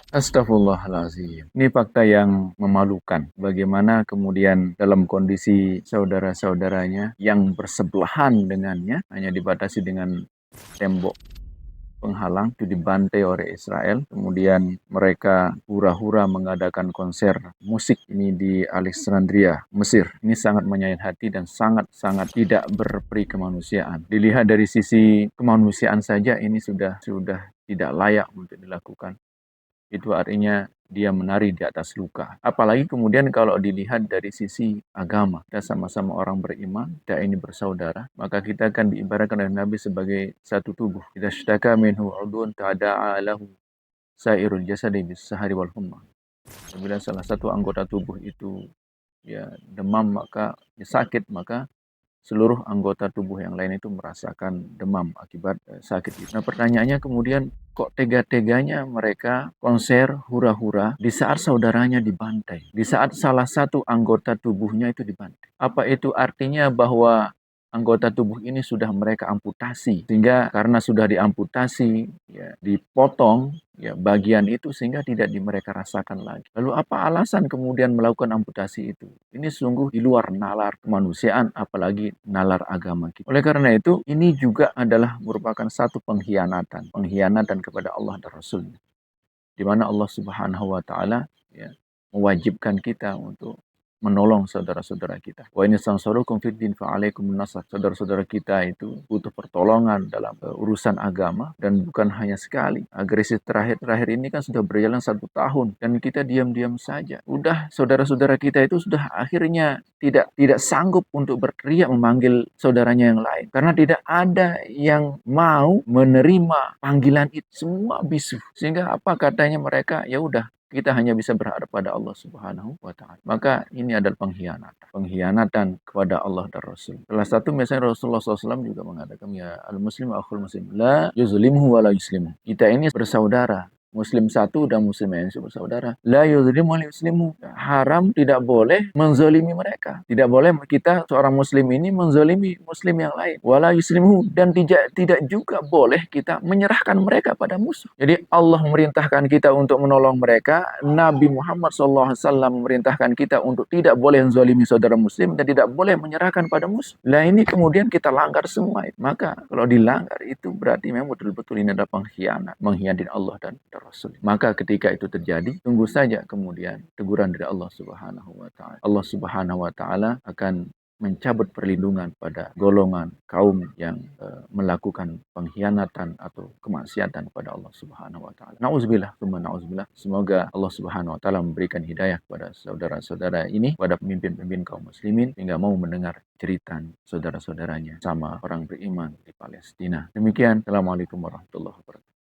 Astaghfirullahaladzim. Ini fakta yang memalukan. Bagaimana kemudian dalam kondisi saudara-saudaranya yang bersebelahan dengannya, hanya dibatasi dengan tembok penghalang, itu dibantai oleh Israel. Kemudian mereka hura-hura mengadakan konser musik ini di Alexandria, Mesir. Ini sangat menyayat hati dan sangat-sangat tidak berperi kemanusiaan. Dilihat dari sisi kemanusiaan saja ini sudah tidak layak untuk dilakukan. Itu artinya dia menari di atas luka. Apalagi kemudian kalau dilihat dari sisi agama, kita sama-sama orang beriman, kita ini bersaudara, maka kita akan diibaratkan oleh Nabi sebagai satu tubuh. Idza ishtaka minhu 'udhun tada'a lahu sairul jasadi bis-sahari wal humma. Apabila salah satu anggota tubuh itu ya demam, maka sakit, maka seluruh anggota tubuh yang lain itu merasakan demam akibat sakit itu. Nah, pertanyaannya kemudian kok tega-teganya mereka konser hura-hura di saat saudaranya dibantai, di saat salah satu anggota tubuhnya itu dibantai. Apa itu artinya bahwa anggota tubuh ini sudah mereka amputasi, sehingga karena sudah diamputasi, ya, dipotong ya bagian itu sehingga tidak mereka rasakan lagi. Lalu apa alasan kemudian melakukan amputasi itu? Ini sungguh di luar nalar kemanusiaan, apalagi nalar agama kita. Oleh karena itu, ini juga adalah merupakan satu pengkhianatan, pengkhianatan kepada Allah dan Rasul-Nya, di mana Allah Subhanahu wa taala ya mewajibkan kita untuk menolong saudara-saudara kita. Wa in tansurukum fid din fa alaikum nasr. Saudara-saudara kita itu butuh pertolongan dalam urusan agama, dan bukan hanya sekali. Agresi terakhir ini kan sudah berjalan 1 tahun dan kita diam-diam saja. Udah saudara-saudara kita itu sudah akhirnya tidak sanggup untuk berteriak memanggil saudaranya yang lain karena tidak ada yang mau menerima panggilan itu. Semua bisu. Sehingga apa katanya mereka? Ya udah, kita hanya bisa berharap pada Allah Subhanahu wa taala. Maka ini adalah pengkhianatan. Pengkhianatan kepada Allah dan Rasul. Salah satu misalnya Rasulullah SAW juga mengatakan, ya al-muslim akhul muslim. La yuzlimhu wa la yuslimu. Kita ini bersaudara. Muslim satu dan muslim yang bersaudara. La yuzlimu wa la yuslimu. Haram, tidak boleh menzalimi mereka. Tidak boleh kita seorang muslim ini menzalimi muslim yang lain. Wala yuslimu, dan tidak juga boleh kita menyerahkan mereka pada musuh. Jadi Allah memerintahkan kita untuk menolong mereka. Nabi Muhammad SAW memerintahkan kita untuk tidak boleh menzalimi saudara muslim dan tidak boleh menyerahkan pada musuh. Nah ini kemudian kita langgar semua. Maka kalau dilanggar itu berarti memang betul-betul ini adalah pengkhianat, mengkhianati Allah dan Rasul. Maka ketika itu terjadi, tunggu saja kemudian teguran dari Allah Subhanahu wa taala. Allah Subhanahu wa taala akan mencabut perlindungan pada golongan kaum yang melakukan pengkhianatan atau kemaksiatan kepada Allah Subhanahu wa taala. Nauzubillah, tsumma nauzubillah. Semoga Allah Subhanahu wa taala memberikan hidayah kepada saudara-saudara ini, kepada pemimpin-pemimpin kaum muslimin hingga mau mendengar cerita saudara-saudaranya sama orang beriman di Palestina. Demikian, Assalamualaikum warahmatullahi wabarakatuh.